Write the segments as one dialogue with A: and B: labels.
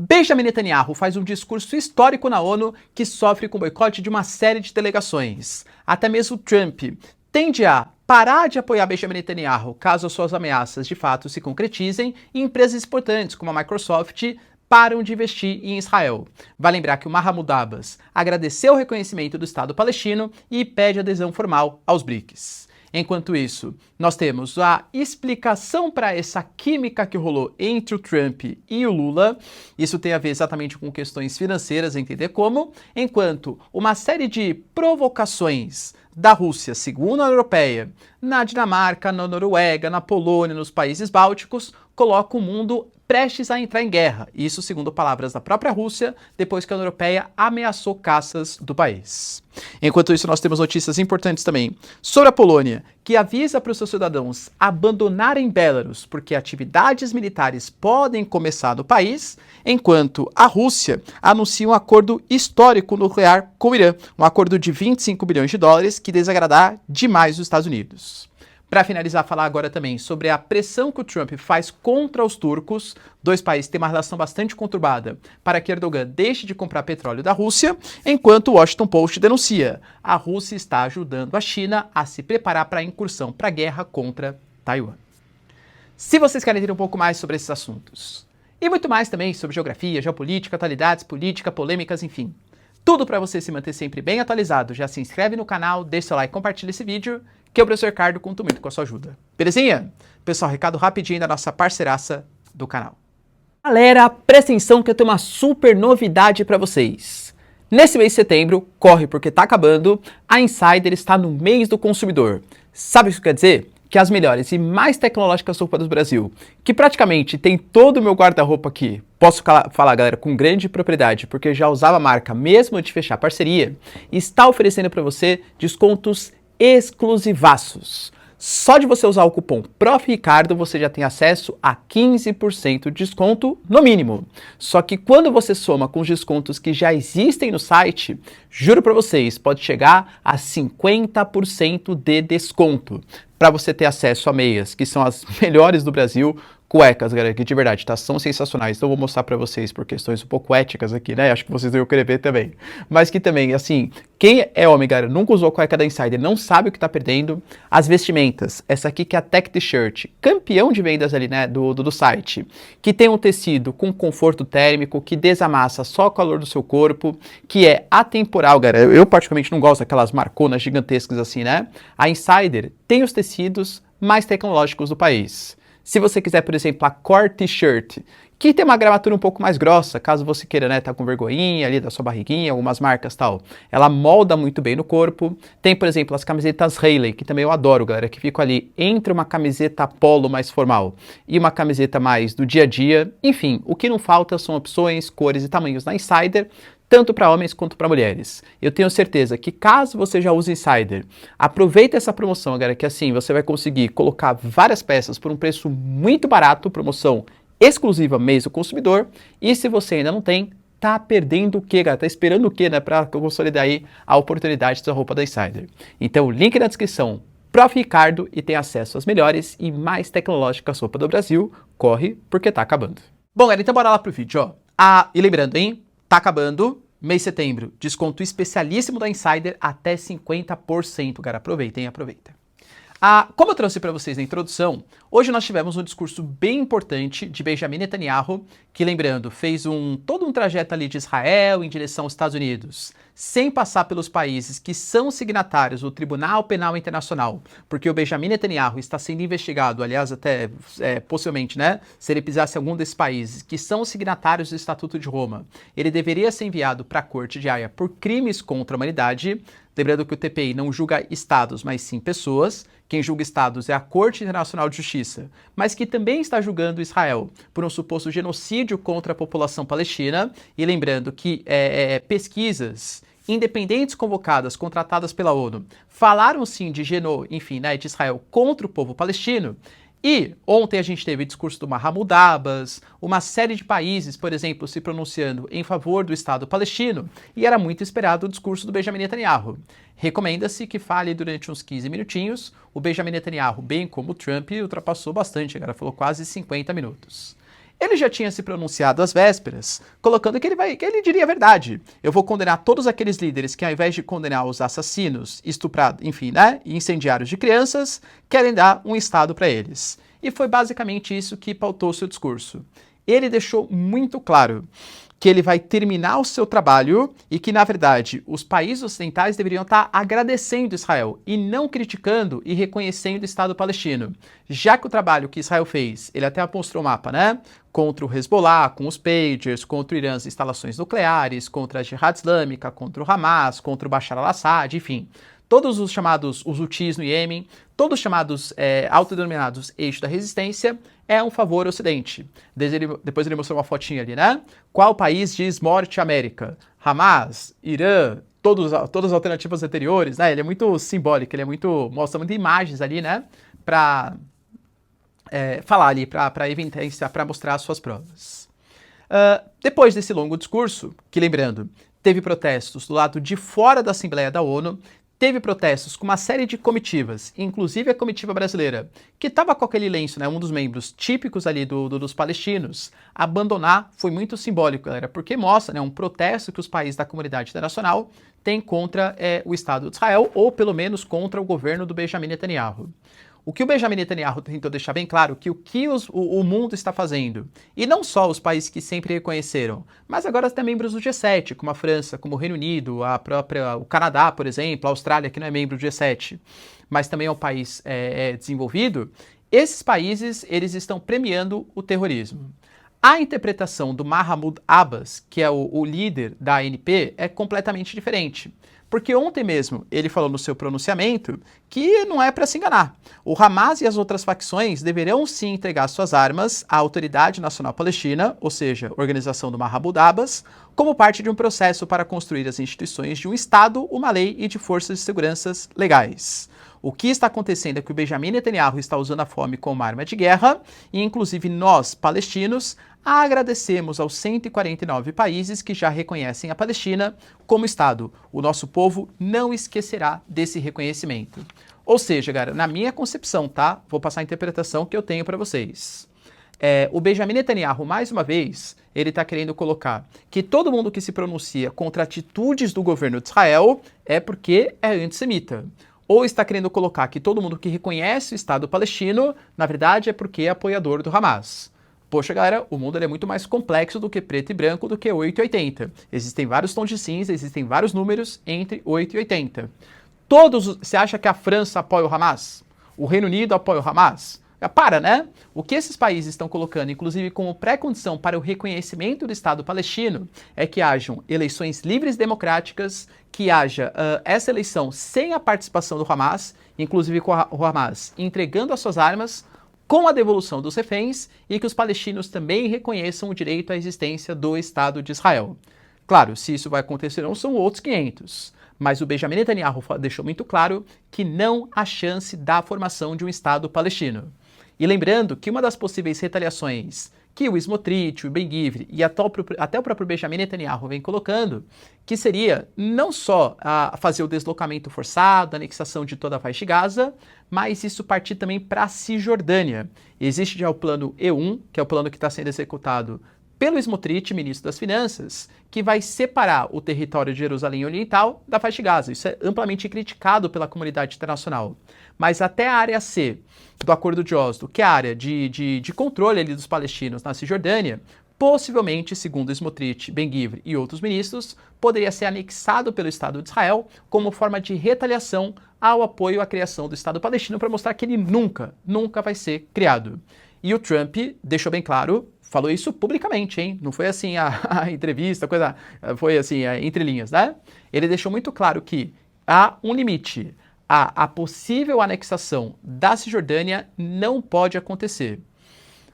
A: Benjamin Netanyahu faz um discurso histórico na ONU que sofre com boicote de uma série de delegações. Até mesmo Trump tende a parar de apoiar Benjamin Netanyahu caso as suas ameaças de fato se concretizem, e empresas importantes como a Microsoft param de investir em Israel. Vai lembrar que o Mahmoud Abbas agradeceu o reconhecimento do Estado palestino e pede adesão formal aos BRICS. Enquanto isso, nós temos a explicação para essa química que rolou entre o Trump e o Lula. Isso tem a ver exatamente com questões financeiras, entender como, enquanto uma série de provocações da Rússia, segundo a União Europeia, na Dinamarca, na Noruega, na Polônia, nos países bálticos, coloca o mundo prestes a entrar em guerra. Isso segundo palavras da própria Rússia, depois que a União Europeia ameaçou caças do país. Enquanto isso, nós temos notícias importantes também sobre a Polônia, que avisa para os seus cidadãos abandonarem Belarus, porque atividades militares podem começar no país, enquanto a Rússia anuncia um acordo histórico nuclear com o Irã, um acordo de 25 bilhões de dólares que desagradará demais os Estados Unidos. Para finalizar, falar agora também sobre a pressão que o Trump faz contra os turcos. Dois países têm uma relação bastante conturbada para que Erdogan deixe de comprar petróleo da Rússia, enquanto o Washington Post denuncia: a Rússia está ajudando a China a se preparar para a incursão para a guerra contra Taiwan. Se vocês querem entender um pouco mais sobre esses assuntos, e muito mais também sobre geografia, geopolítica, atualidades, política, polêmicas, enfim, tudo para você se manter sempre bem atualizado, já se inscreve no canal, deixa seu like e compartilha esse vídeo, que o professor Ricardo conta muito com a sua ajuda. Belezinha? Pessoal, recado rapidinho da nossa parceiraça do canal. Galera, presta atenção que eu tenho uma super novidade para vocês. Nesse mês de setembro, corre porque tá acabando, a Insider está no mês do consumidor. Sabe o que isso quer dizer? Que as melhores e mais tecnológicas roupas do Brasil, que praticamente tem todo o meu guarda-roupa aqui, posso falar, galera, com grande propriedade, porque já usava a marca mesmo antes de fechar a parceria, está oferecendo para você descontos exclusivaços. Só de você usar o cupom PROFRICARDO você já tem acesso a 15% de desconto no mínimo. Só que quando você soma com os descontos que já existem no site, juro para vocês, pode chegar a 50% de desconto para você ter acesso a meias, que são as melhores do Brasil, cuecas, galera, que de verdade, tá, são sensacionais. Então eu vou mostrar pra vocês por questões um pouco éticas aqui, né? Acho que vocês devem querer ver também. Mas que também, assim, quem é homem, galera, nunca usou cueca da Insider, não sabe o que tá perdendo. As vestimentas, essa aqui que é a Tech T-Shirt, campeão de vendas ali, né, do site, que tem um tecido com conforto térmico, que desamassa só o calor do seu corpo, que é atemporal, galera. Eu particularmente não gosto daquelas marconas gigantescas assim, né? A Insider tem os tecidos mais tecnológicos do país. Se você quiser, por exemplo, a Core T-Shirt, que tem uma gramatura um pouco mais grossa, caso você queira, né, tá com vergonhinha ali da sua barriguinha, algumas marcas tal, ela molda muito bem no corpo. Tem, por exemplo, as camisetas Rayleigh, que também eu adoro, galera, que ficam ali entre uma camiseta polo mais formal e uma camiseta mais do dia a dia. Enfim, o que não falta são opções, cores e tamanhos na Insider, tanto para homens quanto para mulheres. Eu tenho certeza que caso você já use Insider, aproveita essa promoção, galera, que assim você vai conseguir colocar várias peças por um preço muito barato, promoção exclusiva mês do consumidor, e se você ainda não tem, tá perdendo o quê, galera? Tá esperando o quê, né, para consolidar aí a oportunidade da roupa da Insider. Então, link na descrição, Prof. Ricardo, e tem acesso às melhores e mais tecnológicas roupas do Brasil. Corre, porque tá acabando. Bom, galera, então bora lá pro vídeo, ó. E lembrando, hein? Tá acabando, mês de setembro, desconto especialíssimo da Insider, até 50%, cara. Aproveitem, aproveita. Como eu trouxe para vocês na introdução, hoje nós tivemos um discurso bem importante de Benjamin Netanyahu, que, lembrando, fez todo um trajeto ali de Israel em direção aos Estados Unidos, sem passar pelos países que são signatários do Tribunal Penal Internacional, porque o Benjamin Netanyahu está sendo investigado, aliás, até possivelmente, né, se ele pisasse em algum desses países que são signatários do Estatuto de Roma, ele deveria ser enviado para a Corte de Haia por crimes contra a humanidade. Lembrando que o TPI não julga estados, mas sim pessoas. Quem julga estados é a Corte Internacional de Justiça, mas que também está julgando Israel por um suposto genocídio contra a população palestina. E lembrando que pesquisas independentes convocadas, contratadas pela ONU, falaram sim de de Israel contra o povo palestino. E ontem a gente teve o discurso do Mahmoud Abbas, uma série de países, por exemplo, se pronunciando em favor do Estado palestino, e era muito esperado o discurso do Benjamin Netanyahu. Recomenda-se que fale durante uns 15 minutinhos. O Benjamin Netanyahu, bem como o Trump, ultrapassou bastante, cara, falou quase 50 minutos. Ele já tinha se pronunciado às vésperas, colocando que ele diria a verdade. Eu vou condenar todos aqueles líderes que, ao invés de condenar os assassinos, estuprados, enfim, né, e incendiários de crianças, querem dar um Estado para eles. E foi basicamente isso que pautou seu discurso. Ele deixou muito claro que ele vai terminar o seu trabalho e que, na verdade, os países ocidentais deveriam estar agradecendo Israel e não criticando e reconhecendo o Estado palestino. Já que o trabalho que Israel fez, ele até mostrou o mapa, né? Contra o Hezbollah, com os pagers, contra o Irã, as instalações nucleares, contra a Jihad Islâmica, contra o Hamas, contra o Bashar al-Assad, enfim. Todos os chamados, os Houthis no Iêmen, todos os chamados autodenominados eixo da resistência, é um favor ao Ocidente. Depois ele mostrou uma fotinha ali, né? Qual país diz morte América? Hamas, Irã, todas as alternativas anteriores, né? Ele é muito simbólico, mostra muitas imagens ali, né? Para falar ali, para evidenciar, para mostrar as suas provas. Depois desse longo discurso, que lembrando, teve protestos do lado de fora da Assembleia da ONU, teve protestos com uma série de comitivas, inclusive a comitiva brasileira, que estava com aquele lenço, né, um dos membros típicos ali dos palestinos, abandonar foi muito simbólico, galera, porque mostra, né, um protesto que os países da comunidade internacional têm contra o Estado de Israel, ou pelo menos contra o governo do Benjamin Netanyahu. O que o Benjamin Netanyahu tentou deixar bem claro que o mundo está fazendo, e não só os países que sempre reconheceram, mas agora até membros do G7, como a França, como o Reino Unido, o Canadá, por exemplo, a Austrália, que não é membro do G7, mas também é um país desenvolvido, esses países eles estão premiando o terrorismo. A interpretação do Mahmoud Abbas, que é o líder da ANP, é completamente diferente. Porque ontem mesmo ele falou no seu pronunciamento que não é para se enganar. O Hamas e as outras facções deverão sim entregar suas armas à Autoridade Nacional Palestina, ou seja, organização do Mahmoud Abbas, como parte de um processo para construir as instituições de um Estado, uma lei e de forças de segurança legais. O que está acontecendo é que o Benjamin Netanyahu está usando a fome como arma de guerra e, inclusive, nós, palestinos, agradecemos aos 149 países que já reconhecem a Palestina como Estado. O nosso povo não esquecerá desse reconhecimento. Ou seja, galera, na minha concepção, tá? Vou passar a interpretação que eu tenho para vocês. O Benjamin Netanyahu, mais uma vez, ele está querendo colocar que todo mundo que se pronuncia contra atitudes do governo de Israel é porque é antissemita. Ou está querendo colocar que todo mundo que reconhece o Estado palestino, na verdade, é porque é apoiador do Hamas. Poxa, galera, o mundo é muito mais complexo do que preto e branco, do que 8 e 80. Existem vários tons de cinza, existem vários números entre 8 e 80. Você acha que a França apoia o Hamas? O Reino Unido apoia o Hamas? Para, né? O que esses países estão colocando, inclusive como pré-condição para o reconhecimento do Estado palestino, é que hajam eleições livres e democráticas, que haja essa eleição sem a participação do Hamas, inclusive com o Hamas entregando as suas armas, com a devolução dos reféns, e que os palestinos também reconheçam o direito à existência do Estado de Israel. Claro, se isso vai acontecer ou não, são outros 500. Mas o Benjamin Netanyahu deixou muito claro que não há chance da formação de um Estado palestino. E lembrando que uma das possíveis retaliações que o Smotrich, o Ben-Gvir e até o próprio Benjamin Netanyahu vem colocando, que seria não só fazer o deslocamento forçado, a anexação de toda a faixa de Gaza, mas isso partir também para a Cisjordânia. Existe já o plano E1, que é o plano que está sendo executado pelo Smotrich, ministro das Finanças, que vai separar o território de Jerusalém Oriental da faixa de Gaza. Isso é amplamente criticado pela comunidade internacional. Mas até a área C do Acordo de Oslo, que é a área de controle ali dos palestinos na Cisjordânia, possivelmente, segundo Smotrich, Ben-Gvir e outros ministros, poderia ser anexado pelo Estado de Israel como forma de retaliação ao apoio à criação do Estado palestino, para mostrar que ele nunca vai ser criado. E o Trump deixou bem claro, falou isso publicamente, hein? Não foi assim a entrevista, foi assim, entre linhas, né? Ele deixou muito claro que há um limite. A possível anexação da Cisjordânia não pode acontecer.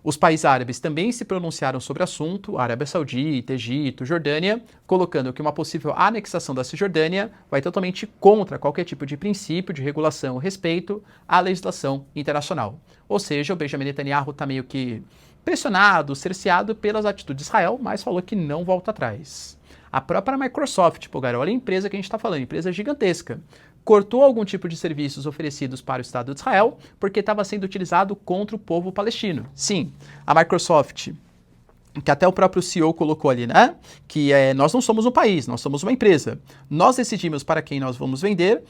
A: Os países árabes também se pronunciaram sobre o assunto, Arábia Saudita, Egito, Jordânia, colocando que uma possível anexação da Cisjordânia vai totalmente contra qualquer tipo de princípio de regulação ou respeito à legislação internacional. Ou seja, o Benjamin Netanyahu está meio que pressionado, cerceado pelas atitudes de Israel, mas falou que não volta atrás. A própria Microsoft, galera, olha a empresa que a gente está falando, empresa gigantesca, cortou algum tipo de serviços oferecidos para o Estado de Israel porque estava sendo utilizado contra o povo palestino. Sim, a Microsoft que até o próprio CEO colocou ali, né? Que nós não somos um país, nós somos uma empresa. Nós decidimos para quem nós vamos vender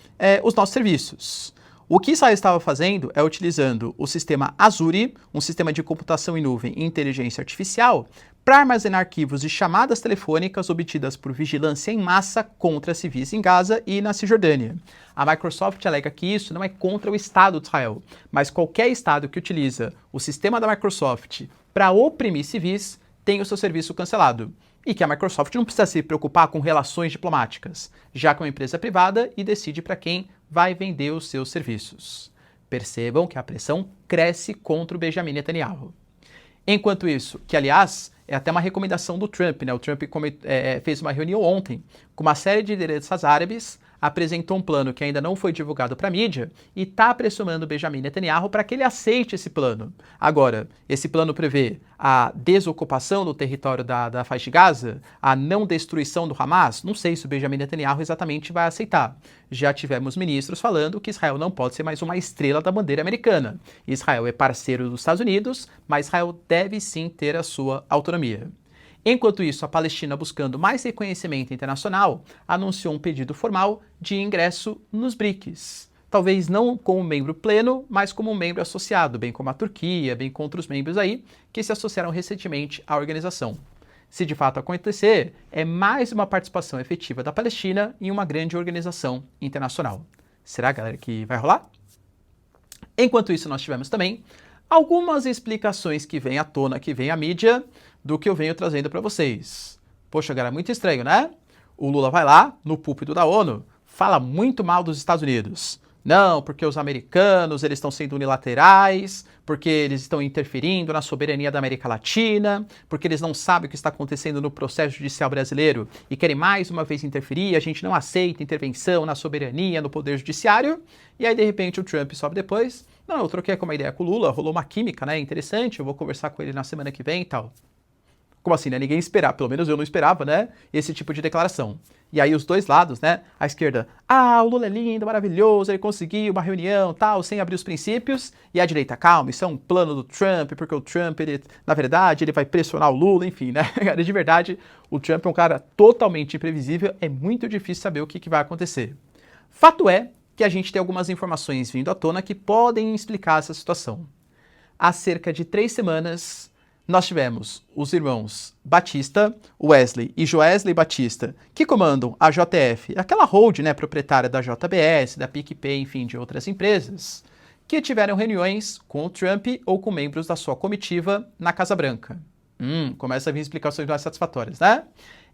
A: os nossos serviços. O que Israel estava fazendo é utilizando o sistema Azure, um sistema de computação em nuvem e inteligência artificial, para armazenar arquivos de chamadas telefônicas obtidas por vigilância em massa contra civis em Gaza e na Cisjordânia. A Microsoft alega que isso não é contra o Estado de Israel, mas qualquer Estado que utiliza o sistema da Microsoft para oprimir civis tem o seu serviço cancelado. E que a Microsoft não precisa se preocupar com relações diplomáticas, já que é uma empresa privada e decide para quem vai vender os seus serviços. Percebam que a pressão cresce contra o Benjamin Netanyahu. Enquanto isso, que aliás é até uma recomendação do Trump, né? O Trump fez uma reunião ontem com uma série de lideranças árabes, apresentou um plano que ainda não foi divulgado para a mídia e está pressionando o Benjamin Netanyahu para que ele aceite esse plano. Agora, esse plano prevê a desocupação do território da faixa de Gaza, a não destruição do Hamas? Não sei se o Benjamin Netanyahu exatamente vai aceitar. Já tivemos ministros falando que Israel não pode ser mais uma estrela da bandeira americana. Israel é parceiro dos Estados Unidos, mas Israel deve sim ter a sua autonomia. Enquanto isso, a Palestina, buscando mais reconhecimento internacional, anunciou um pedido formal de ingresso nos BRICS. Talvez não como membro pleno, mas como membro associado, bem como a Turquia, bem como outros membros aí, que se associaram recentemente à organização. Se de fato acontecer, é mais uma participação efetiva da Palestina em uma grande organização internacional. Será, galera, que vai rolar? Enquanto isso, nós tivemos também algumas explicações que vêm à tona, que vêm à mídia, do que eu venho trazendo para vocês. Poxa, galera, muito estranho, né? O Lula vai lá, no púlpito da ONU, fala muito mal dos Estados Unidos. Não, porque os americanos, eles estão sendo unilaterais, porque eles estão interferindo na soberania da América Latina, porque eles não sabem o que está acontecendo no processo judicial brasileiro e querem mais uma vez interferir, a gente não aceita intervenção na soberania, no poder judiciário. E aí, de repente, o Trump sobe depois. Não, eu troquei uma ideia com o Lula, rolou uma química, né, interessante, eu vou conversar com ele na semana que vem e tal. Como assim, né? Ninguém esperava, pelo menos eu não esperava, né? Esse tipo de declaração. E aí os dois lados, né? A esquerda, o Lula é lindo, maravilhoso, ele conseguiu uma reunião, tal, sem abrir os princípios. E a direita, calma, isso é um plano do Trump, porque o Trump, ele, na verdade, ele vai pressionar o Lula, enfim, né? De verdade, o Trump é um cara totalmente imprevisível, é muito difícil saber o que vai acontecer. Fato é que a gente tem algumas informações vindo à tona que podem explicar essa situação. Há cerca de 3 semanas, nós tivemos os irmãos Batista, Wesley e Joesley Batista, que comandam a JF, aquela hold, né, proprietária da JBS, da PicPay, enfim, de outras empresas, que tiveram reuniões com o Trump ou com membros da sua comitiva na Casa Branca. Começa a vir explicações mais satisfatórias, né?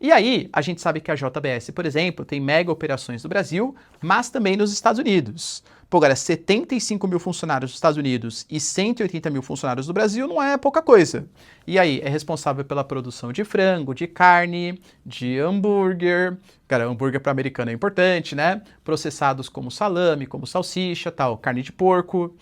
A: E aí, a gente sabe que a JBS, por exemplo, tem mega operações no Brasil, mas também nos Estados Unidos. Pô, galera, 75 mil funcionários dos Estados Unidos e 180 mil funcionários do Brasil não é pouca coisa. E aí, é responsável pela produção de frango, de carne, de hambúrguer. Cara, hambúrguer para americano é importante, né? Processados como salame, como salsicha, tal, carne de porco.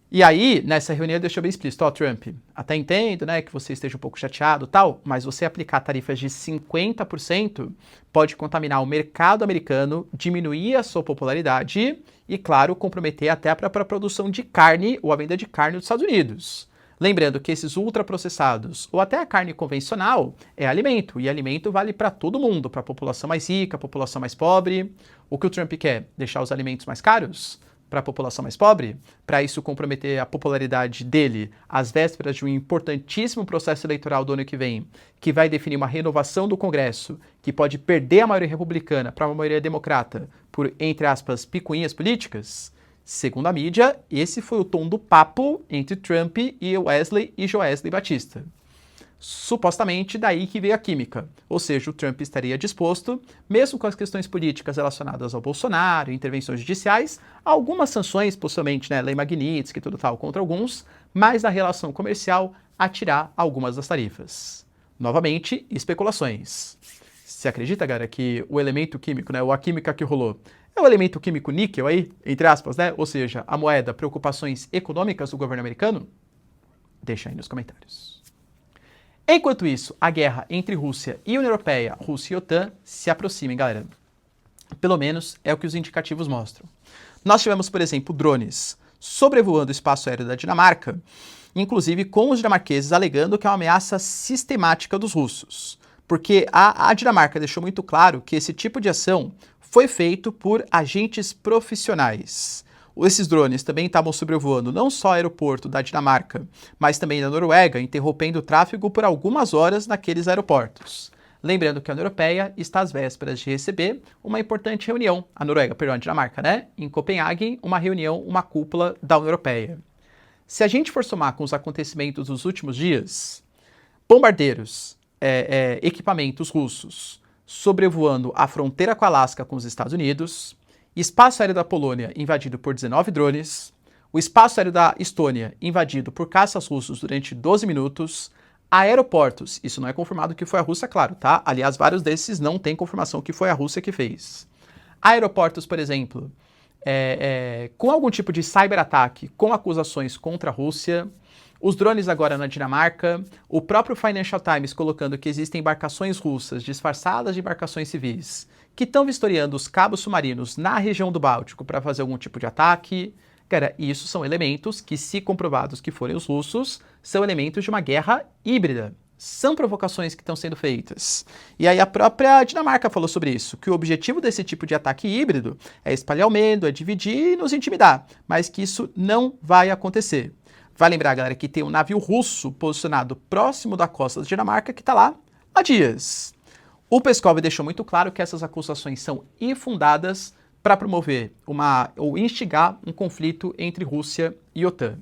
A: E aí, nessa reunião, deixou bem explícito, Trump, até entendo, né, que você esteja um pouco chateado e tal, mas você aplicar tarifas de 50% pode contaminar o mercado americano, diminuir a sua popularidade e, claro, comprometer até a própria produção de carne ou a venda de carne dos Estados Unidos. Lembrando que esses ultraprocessados ou até a carne convencional é alimento, e alimento vale para todo mundo, para a população mais rica, a população mais pobre. O que o Trump quer? Deixar os alimentos mais caros? Para a população mais pobre, para isso comprometer a popularidade dele às vésperas de um importantíssimo processo eleitoral do ano que vem, que vai definir uma renovação do Congresso, que pode perder a maioria republicana para uma maioria democrata por, entre aspas, picuinhas políticas? Segundo a mídia, esse foi o tom do papo entre Trump e Wesley e Joesley Batista. Supostamente daí que veio a química, ou seja, o Trump estaria disposto, mesmo com as questões políticas relacionadas ao Bolsonaro, intervenções judiciais, algumas sanções, possivelmente, né, Lei Magnitsky e tudo tal, contra alguns, mas na relação comercial, a tirar algumas das tarifas. Novamente, especulações. Você acredita, galera, que o elemento químico, né, ou a química que rolou, é o elemento químico níquel aí, entre aspas, né, ou seja, a moeda, preocupações econômicas do governo americano? Deixa aí nos comentários. Enquanto isso, a guerra entre Rússia e União Europeia, Rússia e OTAN, se aproximem, galera. Pelo menos é o que os indicativos mostram. Nós tivemos, por exemplo, drones sobrevoando o espaço aéreo da Dinamarca inclusive com os dinamarqueses alegando que é uma ameaça sistemática dos russos, porque a Dinamarca deixou muito claro que esse tipo de ação foi feito por agentes profissionais. Esses drones também estavam sobrevoando não só o aeroporto da Dinamarca, mas também da Noruega, interrompendo o tráfego por algumas horas naqueles aeroportos. Lembrando que a União Europeia está às vésperas de receber uma importante reunião, a Dinamarca, né? Em Copenhague, uma reunião, uma cúpula da União Europeia. Se a gente for somar com os acontecimentos dos últimos dias, bombardeiros, equipamentos russos sobrevoando a fronteira com a Alasca com os Estados Unidos, espaço aéreo da Polônia invadido por 19 drones, o espaço aéreo da Estônia invadido por caças russos durante 12 minutos, aeroportos, isso não é confirmado que foi a Rússia, claro, tá? Aliás, vários desses não tem confirmação que foi a Rússia que fez. Aeroportos, por exemplo, com algum tipo de cyberataque, com acusações contra a Rússia, os drones agora na Dinamarca, o próprio Financial Times colocando que existem embarcações russas disfarçadas de embarcações civis que estão vistoriando os cabos submarinos na região do Báltico para fazer algum tipo de ataque. Cara, isso são elementos que, se comprovados que forem os russos, são elementos de uma guerra híbrida. São provocações que estão sendo feitas. E aí a própria Dinamarca falou sobre isso, que o objetivo desse tipo de ataque híbrido é espalhar o medo, é dividir e nos intimidar, mas que isso não vai acontecer. Vai lembrar, galera, que tem um navio russo posicionado próximo da costa da Dinamarca que está lá há dias. O Peskov deixou muito claro que essas acusações são infundadas para promover ou instigar um conflito entre Rússia e OTAN.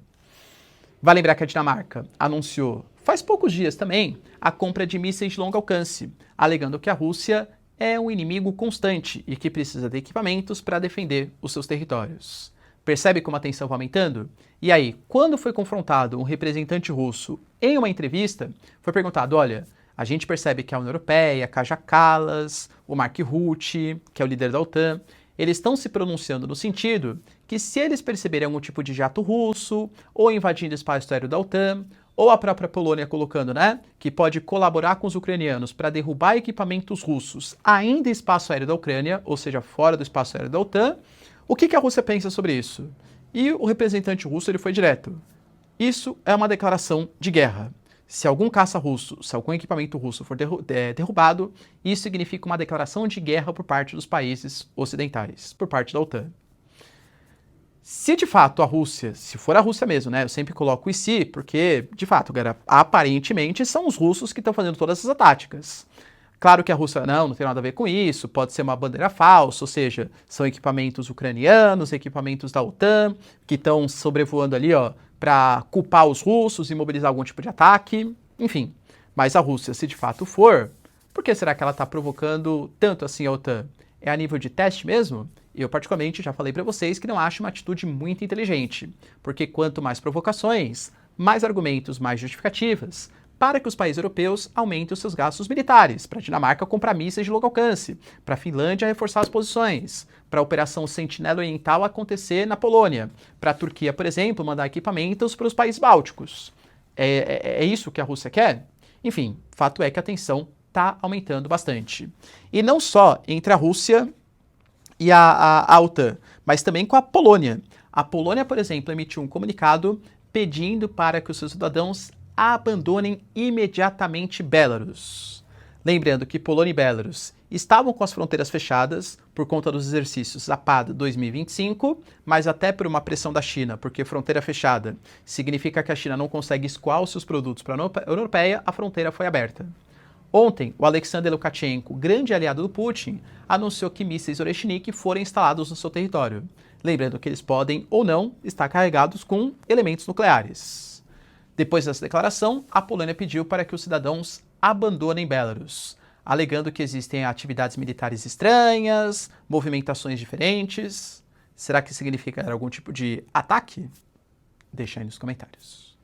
A: Vai lembrar que a Dinamarca anunciou, faz poucos dias também, a compra de mísseis de longo alcance, alegando que a Rússia é um inimigo constante e que precisa de equipamentos para defender os seus territórios. Percebe como a tensão vai aumentando? E aí, quando foi confrontado um representante russo em uma entrevista, foi perguntado, olha, a gente percebe que a União Europeia, Kaja Kallas, o Mark Rutte, que é o líder da OTAN, eles estão se pronunciando no sentido que se eles perceberem algum tipo de jato russo, ou invadindo o espaço aéreo da OTAN, ou a própria Polônia colocando, né, que pode colaborar com os ucranianos para derrubar equipamentos russos ainda em espaço aéreo da Ucrânia, ou seja, fora do espaço aéreo da OTAN, o que a Rússia pensa sobre isso? E o representante russo ele foi direto. Isso é uma declaração de guerra. Se algum caça russo, se algum equipamento russo for derrubado, isso significa uma declaração de guerra por parte dos países ocidentais, por parte da OTAN. Se de fato a Rússia, se for a Rússia mesmo, né? Eu sempre coloco o se, porque, de fato, galera, aparentemente são os russos que estão fazendo todas essas táticas. Claro que a Rússia não tem nada a ver com isso, pode ser uma bandeira falsa, ou seja, são equipamentos ucranianos, equipamentos da OTAN, que estão sobrevoando ali, ó, para culpar os russos e mobilizar algum tipo de ataque, enfim. Mas a Rússia, se de fato for, por que será que ela está provocando tanto assim a OTAN? É a nível de teste mesmo? Eu, particularmente, já falei para vocês que não acho uma atitude muito inteligente, porque quanto mais provocações, mais argumentos, mais justificativas, para que os países europeus aumentem os seus gastos militares, para a Dinamarca comprar mísseis de longo alcance, para a Finlândia reforçar as posições, para a Operação Sentinela Oriental acontecer na Polônia, para a Turquia, por exemplo, mandar equipamentos para os países bálticos. É isso que a Rússia quer? Enfim, fato é que a tensão está aumentando bastante. E não só entre a Rússia e a OTAN, mas também com a Polônia. A Polônia, por exemplo, emitiu um comunicado pedindo para que os seus cidadãos abandonem imediatamente Belarus. Lembrando que Polônia e Belarus estavam com as fronteiras fechadas por conta dos exercícios Zapad 2025, mas até por uma pressão da China, porque fronteira fechada significa que a China não consegue escoar os seus produtos para a União Europeia, a fronteira foi aberta. Ontem, o Alexander Lukashenko, grande aliado do Putin, anunciou que mísseis Oreshnik foram instalados no seu território. Lembrando que eles podem ou não estar carregados com elementos nucleares. Depois dessa declaração, a Polônia pediu para que os cidadãos abandonem Belarus, alegando que existem atividades militares estranhas, movimentações diferentes. Será que significa algum tipo de ataque? Deixa aí nos comentários.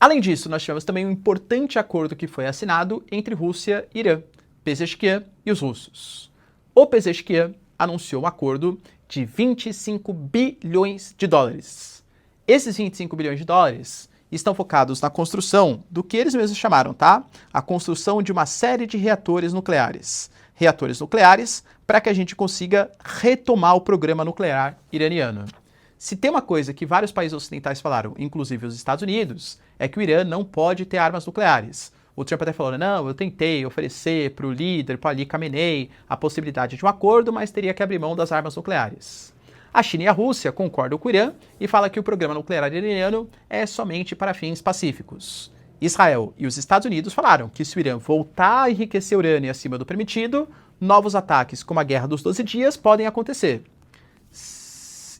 A: Além disso, nós tivemos também um importante acordo que foi assinado entre Rússia e Irã, Pezeshkian e os russos. O Pezeshkian anunciou um acordo de 25 bilhões de dólares. Esses 25 bilhões de dólares estão focados na construção do que eles mesmos chamaram, tá? A construção de uma série de reatores nucleares. Reatores nucleares para que a gente consiga retomar o programa nuclear iraniano. Se tem uma coisa que vários países ocidentais falaram, inclusive os Estados Unidos, é que o Irã não pode ter armas nucleares. O Trump até falou, não, eu tentei oferecer para o líder, para Ali Khamenei, a possibilidade de um acordo, mas teria que abrir mão das armas nucleares. A China e a Rússia concordam com o Irã e falam que o programa nuclear iraniano é somente para fins pacíficos. Israel e os Estados Unidos falaram que se o Irã voltar a enriquecer urânio acima do permitido, novos ataques como a Guerra dos 12 Dias podem acontecer.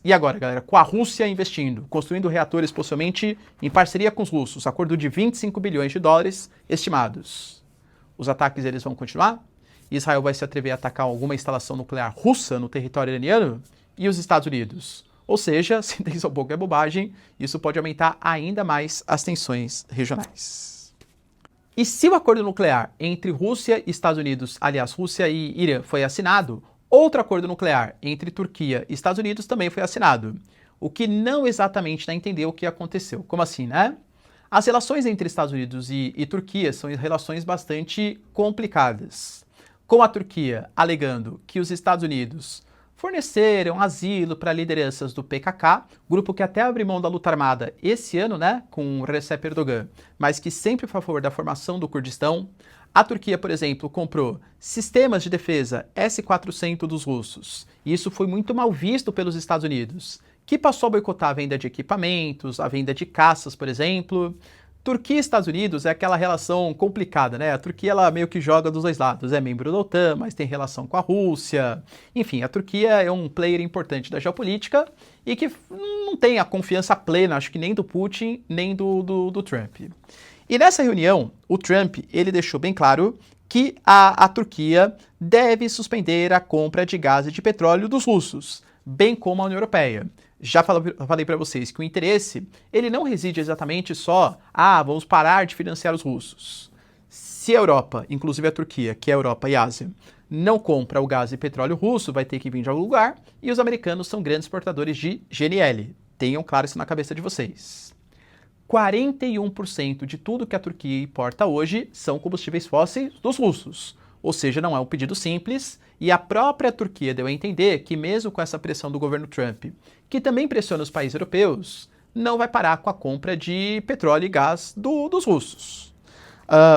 A: E agora, galera, com a Rússia investindo, construindo reatores possivelmente em parceria com os russos, acordo de 25 bilhões de dólares estimados. Os ataques eles vão continuar? Israel vai se atrever a atacar alguma instalação nuclear russa no território iraniano? E os Estados Unidos? Ou seja, se tem só pouco é bobagem, isso pode aumentar ainda mais as tensões regionais. E se o acordo nuclear entre Rússia e Estados Unidos, aliás, Rússia e Irã, foi assinado, outro acordo nuclear entre Turquia e Estados Unidos também foi assinado, o que não exatamente dá a entender o que aconteceu. Como assim, né? As relações entre Estados Unidos e Turquia são relações bastante complicadas. Com a Turquia alegando que os Estados Unidos forneceram asilo para lideranças do PKK, grupo que até abriu mão da luta armada esse ano, né, com Recep Erdogan, mas que sempre foi a favor da formação do Kurdistão. A Turquia, por exemplo, comprou sistemas de defesa S-400 dos russos, e isso foi muito mal visto pelos Estados Unidos, que passou a boicotar a venda de equipamentos, a venda de caças, por exemplo. Turquia e Estados Unidos é aquela relação complicada, né? A Turquia ela meio que joga dos dois lados, é membro da OTAN, mas tem relação com a Rússia. Enfim, a Turquia é um player importante da geopolítica e que não tem a confiança plena, acho que nem do Putin, nem do Trump. E nessa reunião, o Trump ele deixou bem claro que a Turquia deve suspender a compra de gás e de petróleo dos russos, bem como a União Europeia. Já falei para vocês que o interesse ele não reside exatamente só, vamos parar de financiar os russos. Se a Europa, inclusive a Turquia, que é a Europa e a Ásia, não compra o gás e petróleo russo, vai ter que vir de algum lugar, e os americanos são grandes exportadores de GNL. Tenham claro isso na cabeça de vocês. 41% de tudo que a Turquia importa hoje são combustíveis fósseis dos russos. Ou seja, não é um pedido simples, e a própria Turquia deu a entender que mesmo com essa pressão do governo Trump, que também pressiona os países europeus, não vai parar com a compra de petróleo e gás dos russos.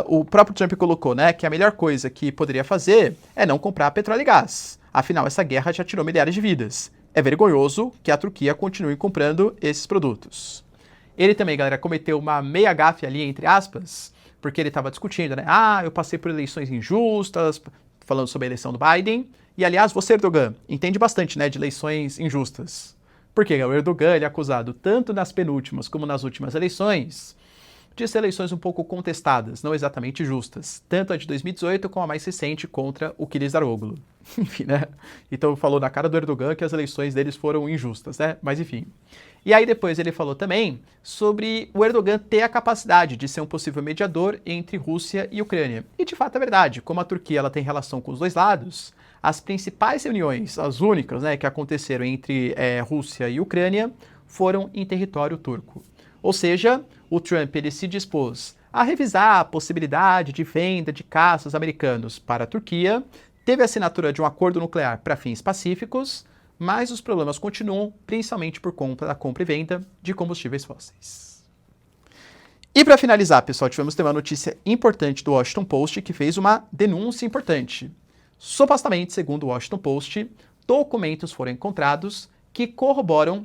A: O próprio Trump colocou, né, que a melhor coisa que poderia fazer é não comprar petróleo e gás. Afinal, essa guerra já tirou milhares de vidas. É vergonhoso que a Turquia continue comprando esses produtos. Ele também, galera, cometeu uma meia gafe ali, entre aspas, porque ele estava discutindo, né? Eu passei por eleições injustas, falando sobre a eleição do Biden. E, aliás, você, Erdogan, entende bastante, né, de eleições injustas. Porque o Erdogan ele é acusado, tanto nas penúltimas como nas últimas eleições, de ser eleições um pouco contestadas, não exatamente justas. Tanto a de 2018 como a mais recente contra o Kılıçdaroğlu. Enfim, né? Então falou na cara do Erdogan que as eleições deles foram injustas, né? Mas enfim. E aí depois ele falou também sobre o Erdogan ter a capacidade de ser um possível mediador entre Rússia e Ucrânia. E de fato é verdade, como a Turquia ela tem relação com os dois lados, as principais reuniões, as únicas, né, que aconteceram entre Rússia e Ucrânia, foram em território turco. Ou seja, o Trump ele se dispôs a revisar a possibilidade de venda de caças americanos para a Turquia, teve a assinatura de um acordo nuclear para fins pacíficos, mas os problemas continuam, principalmente por conta da compra e venda de combustíveis fósseis. E para finalizar, pessoal, tivemos uma notícia importante do Washington Post que fez uma denúncia importante. Supostamente, segundo o Washington Post, documentos foram encontrados que corroboram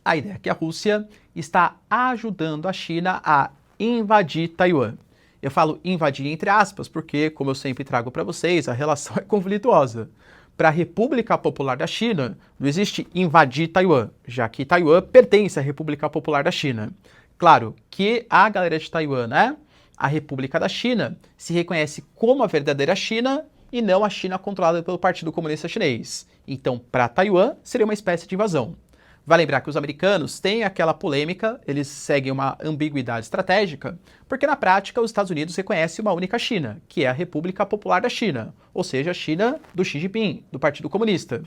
A: a ideia que a Rússia está ajudando a China a invadir Taiwan. Eu falo invadir entre aspas, porque, como eu sempre trago para vocês, a relação é conflituosa. Para a República Popular da China, não existe invadir Taiwan, já que Taiwan pertence à República Popular da China. Claro que a galera de Taiwan, né, a República da China, se reconhece como a verdadeira China e não a China controlada pelo Partido Comunista Chinês. Então, para Taiwan, seria uma espécie de invasão. Vai lembrar que os americanos têm aquela polêmica, eles seguem uma ambiguidade estratégica, porque na prática os Estados Unidos reconhecem uma única China, que é a República Popular da China, ou seja, a China do Xi Jinping, do Partido Comunista.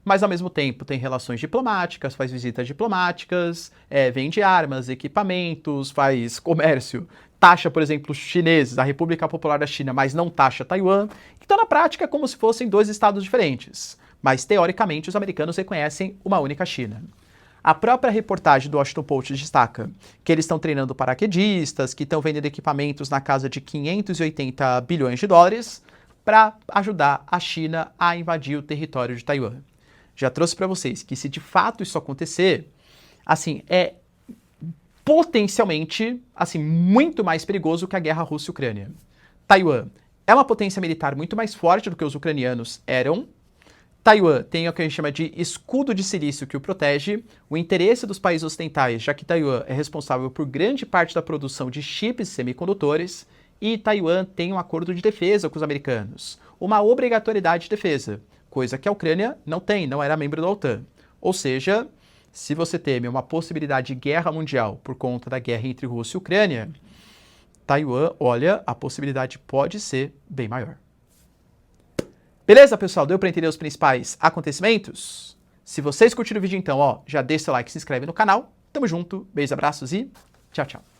A: Mas ao mesmo tempo tem relações diplomáticas, faz visitas diplomáticas, vende armas, equipamentos, faz comércio, taxa, por exemplo, os chineses, a República Popular da China, mas não taxa Taiwan. Então na prática é como se fossem dois estados diferentes, mas teoricamente os americanos reconhecem uma única China. A própria reportagem do Washington Post destaca que eles estão treinando paraquedistas, que estão vendendo equipamentos na casa de 580 bilhões de dólares para ajudar a China a invadir o território de Taiwan. Já trouxe para vocês que se de fato isso acontecer, assim, é potencialmente, assim, muito mais perigoso que a guerra Rússia e Ucrânia. Taiwan é uma potência militar muito mais forte do que os ucranianos eram. Taiwan tem o que a gente chama de escudo de silício que o protege, o interesse dos países ocidentais, já que Taiwan é responsável por grande parte da produção de chips e semicondutores, e Taiwan tem um acordo de defesa com os americanos, uma obrigatoriedade de defesa, coisa que a Ucrânia não tem, não era membro da OTAN. Ou seja, se você teme uma possibilidade de guerra mundial por conta da guerra entre Rússia e Ucrânia, Taiwan, olha, a possibilidade pode ser bem maior. Beleza, pessoal? Deu para entender os principais acontecimentos? Se vocês curtiram o vídeo então, ó, já deixa seu like, se inscreve no canal. Tamo junto, beijos, abraços e tchau, tchau.